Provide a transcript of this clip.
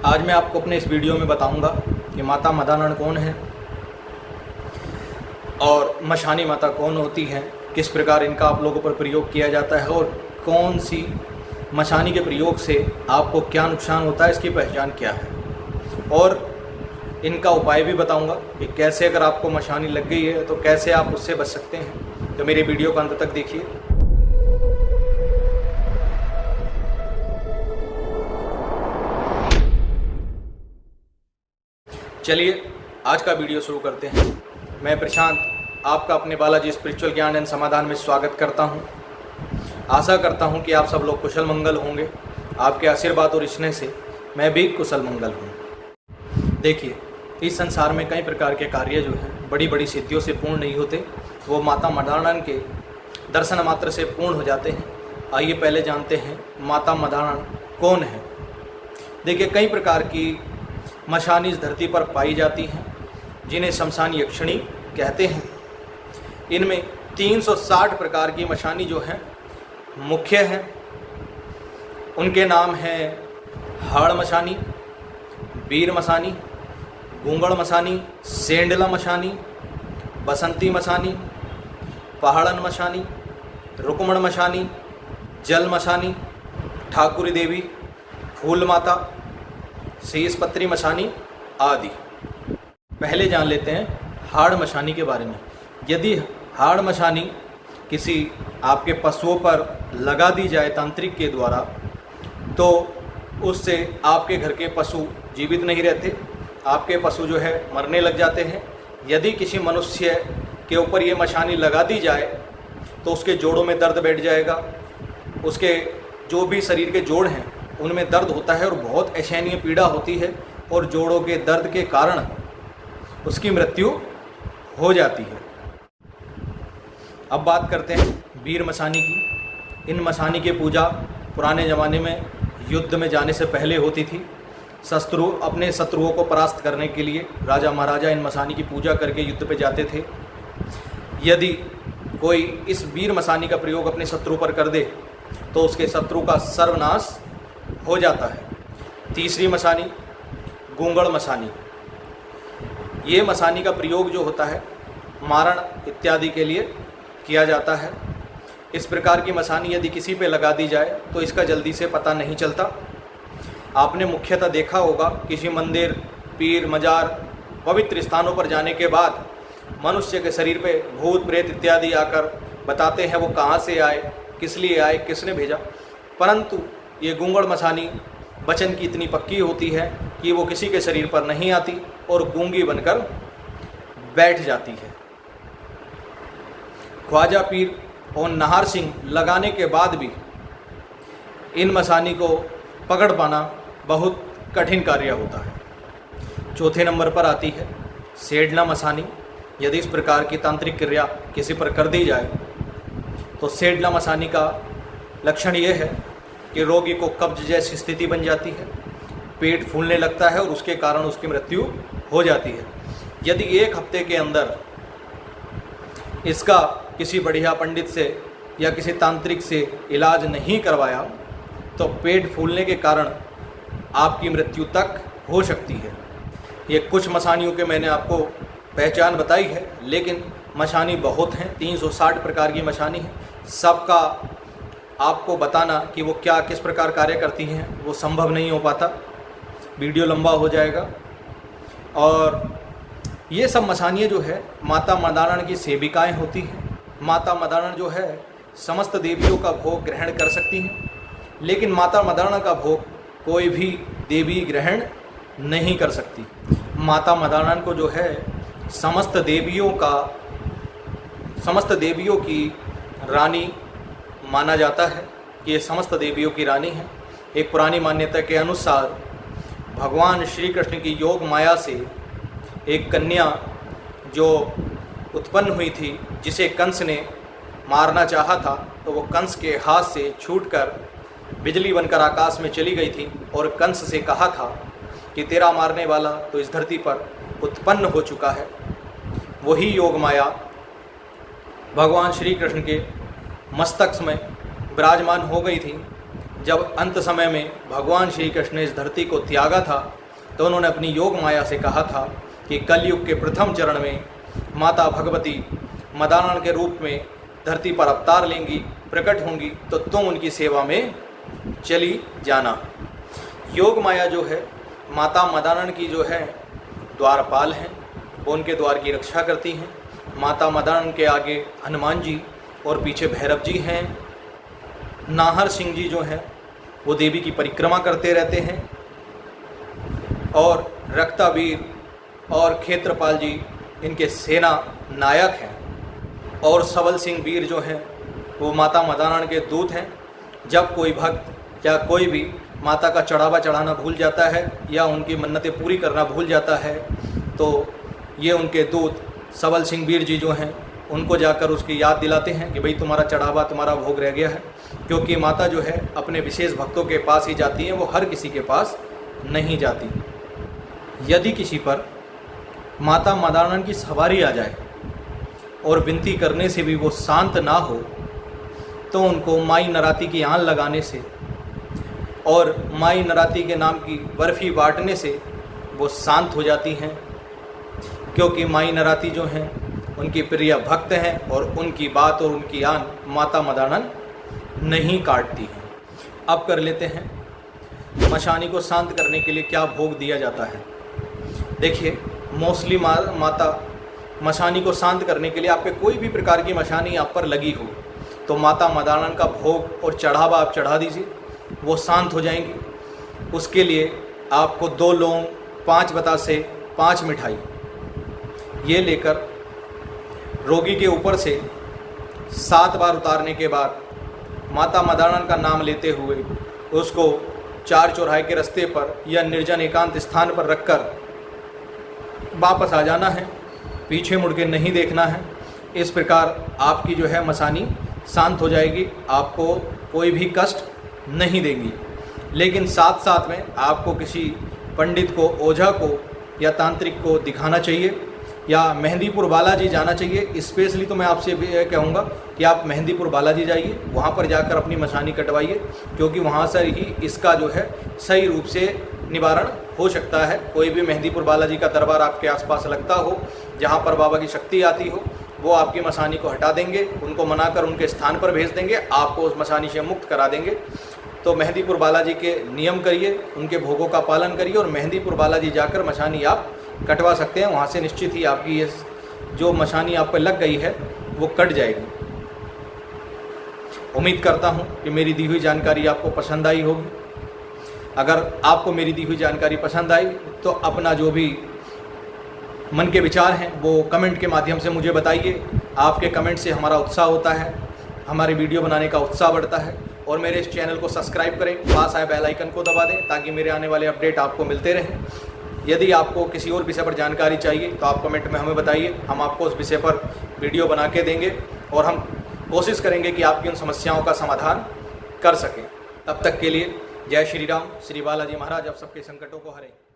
आज मैं आपको अपने इस वीडियो में बताऊंगा कि माता मदानन कौन है और मशानी माता कौन होती हैं, किस प्रकार इनका आप लोगों पर प्रयोग किया जाता है और कौन सी मशानी के प्रयोग से आपको क्या नुकसान होता है, इसकी पहचान क्या है और इनका उपाय भी बताऊंगा कि कैसे अगर आपको मशानी लग गई है तो कैसे आप उससे बच सकते हैं। तो मेरे वीडियो को अंत तक देखिए। चलिए आज का वीडियो शुरू करते हैं। मैं प्रशांत आपका अपने बालाजी स्पिरिचुअल ज्ञान एंड समाधान में स्वागत करता हूं। आशा करता हूं कि आप सब लोग कुशल मंगल होंगे। आपके आशीर्वाद और स्नेह से मैं भी कुशल मंगल हूं। देखिए, इस संसार में कई प्रकार के कार्य जो हैं बड़ी बड़ी सिद्धियों से पूर्ण नहीं होते, वो माता मदानन के दर्शन मात्र से पूर्ण हो जाते हैं। आइए पहले जानते हैं माता मदानन कौन है। देखिए, कई प्रकार की मशानी इस धरती पर पाई जाती हैं जिन्हें शमशान यक्षिणी कहते हैं। इनमें 360 प्रकार की मशानी जो हैं मुख्य हैं। उनके नाम हैं हाड़ मशानी, वीर मशानी, गूंगड़ मशानी, सेंडला मशानी, बसंती मशानी, पहाड़न मशानी, रुकमण मशानी, जल मशानी, ठाकुरी देवी, फूल माता, शीश पत्री मशानी आदि। पहले जान लेते हैं हाड़ मशानी के बारे में। यदि हाड़ मशानी किसी आपके पशुओं पर लगा दी जाए तांत्रिक के द्वारा तो उससे आपके घर के पशु जीवित नहीं रहते, आपके पशु जो है मरने लग जाते हैं। यदि किसी मनुष्य के ऊपर ये मशानी लगा दी जाए तो उसके जोड़ों में दर्द बैठ जाएगा, उसके जो भी शरीर के जोड़ हैं उनमें दर्द होता है और बहुत असहनीय पीड़ा होती है और जोड़ों के दर्द के कारण उसकी मृत्यु हो जाती है। अब बात करते हैं वीर मशानी की। इन मशानी की पूजा पुराने ज़माने में युद्ध में जाने से पहले होती थी। अपने शत्रुओं को परास्त करने के लिए राजा महाराजा इन मशानी की पूजा करके युद्ध पे जाते थे। यदि कोई इस वीर मशानी का प्रयोग अपने शत्रु पर कर दे तो उसके शत्रु का सर्वनाश हो जाता है। तीसरी मशानी गूंगड़ मशानी। ये मशानी का प्रयोग जो होता है मारण इत्यादि के लिए किया जाता है। इस प्रकार की मशानी यदि किसी पे लगा दी जाए तो इसका जल्दी से पता नहीं चलता। आपने मुख्यतः देखा होगा किसी मंदिर, पीर, मजार, पवित्र स्थानों पर जाने के बाद मनुष्य के शरीर पे भूत प्रेत इत्यादि आकर बताते हैं वो कहाँ से आए, किस लिए आए, किसने भेजा। परंतु ये गूंगड़ मशानी वचन की इतनी पक्की होती है कि वो किसी के शरीर पर नहीं आती और गूंगी बनकर बैठ जाती है। ख्वाजा पीर और नाहर सिंह लगाने के बाद भी इन मशानी को पकड़ पाना बहुत कठिन कार्य होता है। चौथे नंबर पर आती है सेडला मशानी। यदि इस प्रकार की तांत्रिक क्रिया किसी पर कर दी जाए तो सेडला मशानी का लक्षण ये है कि रोगी को कब्ज जैसी स्थिति बन जाती है, पेट फूलने लगता है और उसके कारण उसकी मृत्यु हो जाती है। यदि 1 हफ्ते के अंदर इसका किसी बढ़िया पंडित से या किसी तांत्रिक से इलाज नहीं करवाया तो पेट फूलने के कारण आपकी मृत्यु तक हो सकती है। ये कुछ मशानियों के मैंने आपको पहचान बताई है, लेकिन मशानी बहुत हैं, 360 प्रकार की मशानी है। सबका आपको बताना कि वो क्या किस प्रकार कार्य करती हैं वो संभव नहीं हो पाता, वीडियो लंबा हो जाएगा। और ये सब मशानियाँ जो है माता मदानन की सेविकाएं होती हैं। माता मदानन जो है समस्त देवियों का भोग ग्रहण कर सकती हैं, लेकिन माता मदानन का भोग कोई भी देवी ग्रहण नहीं कर सकती। माता मदानन को जो है समस्त देवियों की रानी माना जाता है कि ये समस्त देवियों की रानी है। एक पुरानी मान्यता के अनुसार भगवान श्री कृष्ण की योग माया से एक कन्या जो उत्पन्न हुई थी जिसे कंस ने मारना चाहा था, तो वो कंस के हाथ से छूटकर बिजली बनकर आकाश में चली गई थी और कंस से कहा था कि तेरा मारने वाला तो इस धरती पर उत्पन्न हो चुका है। वही योग माया भगवान श्री कृष्ण के मस्तक में विराजमान हो गई थी। जब अंत समय में भगवान श्री कृष्ण ने इस धरती को त्यागा था तो उन्होंने अपनी योग माया से कहा था कि कलयुग के प्रथम चरण में माता भगवती मदानन के रूप में धरती पर अवतार लेंगी, प्रकट होंगी, तो तुम उनकी सेवा में चली जाना। योग माया जो है माता मदानन की जो है द्वारपाल हैं, वो उनके द्वार की रक्षा करती हैं। माता मदानन के आगे हनुमान जी और पीछे भैरव जी हैं। नाहर सिंह जी जो हैं वो देवी की परिक्रमा करते रहते हैं और रक्तावीर और क्षेत्रपाल जी इनके सेना नायक हैं। और सबल सिंह वीर जो हैं वो माता मदानन के दूत हैं। जब कोई भक्त या कोई भी माता का चढ़ावा चढ़ाना भूल जाता है या उनकी मन्नतें पूरी करना भूल जाता है तो ये उनके दूत सबल सिंह वीर जी जो हैं उनको जाकर उसकी याद दिलाते हैं कि भाई तुम्हारा चढ़ावा, तुम्हारा भोग रह गया है। क्योंकि माता जो है अपने विशेष भक्तों के पास ही जाती हैं, वो हर किसी के पास नहीं जाती। यदि किसी पर माता मदानन की सवारी आ जाए और विनती करने से भी वो शांत ना हो तो उनको माई नराती की आन लगाने से और माई नराती के नाम की बर्फ़ी बांटने से वो शांत हो जाती हैं। क्योंकि माई नराती जो हैं उनकी प्रिय भक्त हैं और उनकी बात और उनकी आन माता मदानन नहीं काटती हैं। अब कर लेते हैं मशानी को शांत करने के लिए क्या भोग दिया जाता है। देखिए, मोस्टली माता मशानी को शांत करने के लिए आपके कोई भी प्रकार की मशानी आप पर लगी हो तो माता मदानन का भोग और चढ़ावा आप चढ़ा दीजिए, वो शांत हो जाएंगी। उसके लिए आपको 2 लौंग, 5 बतासे, 5 मिठाई ये लेकर रोगी के ऊपर से 7 बार उतारने के बाद माता मदानन का नाम लेते हुए उसको 4 चौराहे के रास्ते पर या निर्जन एकांत स्थान पर रखकर वापस आ जाना है, पीछे मुड़ के नहीं देखना है। इस प्रकार आपकी जो है मशानी शांत हो जाएगी, आपको कोई भी कष्ट नहीं देंगी। लेकिन साथ साथ में आपको किसी पंडित को, ओझा को या तांत्रिक को दिखाना चाहिए या मेहंदीपुर बालाजी जाना चाहिए। स्पेशली तो मैं आपसे भी कहूँगा कि आप मेहंदीपुर बालाजी जाइए, वहाँ पर जाकर अपनी मशानी कटवाइए, क्योंकि वहाँ से ही इसका जो है सही रूप से निवारण हो सकता है। कोई भी मेहंदीपुर बालाजी का दरबार आपके आसपास लगता हो, जहाँ पर बाबा की शक्ति आती हो, वो आपकी मशानी को हटा देंगे, उनको मनाकर उनके स्थान पर भेज देंगे, आपको उस मशानी से मुक्त करा देंगे। तो मेहंदीपुर बालाजी के नियम करिए, उनके भोगों का पालन करिए और मेहंदीपुर बालाजी जाकर मशानी आप कटवा सकते हैं। वहाँ से निश्चित ही आपकी ये जो मशानी आप पर लग गई है वो कट जाएगी। उम्मीद करता हूँ कि मेरी दी हुई जानकारी आपको पसंद आई होगी। अगर आपको मेरी दी हुई जानकारी पसंद आई तो अपना जो भी मन के विचार हैं वो कमेंट के माध्यम से मुझे बताइए। आपके कमेंट से हमारा उत्साह होता है, हमारे वीडियो बनाने का उत्साह बढ़ता है। और मेरे इस चैनल को सब्सक्राइब करें, पास आए बेल आइकन को दबा दें ताकि मेरे आने वाले अपडेट आपको मिलते रहें। यदि आपको किसी और विषय पर जानकारी चाहिए तो आप कमेंट में हमें बताइए, हम आपको उस विषय पर वीडियो बना के देंगे और हम कोशिश करेंगे कि आपकी उन समस्याओं का समाधान कर सकें। तब तक के लिए जय श्री राम, श्री बालाजी महाराज आप सबके संकटों को हरें।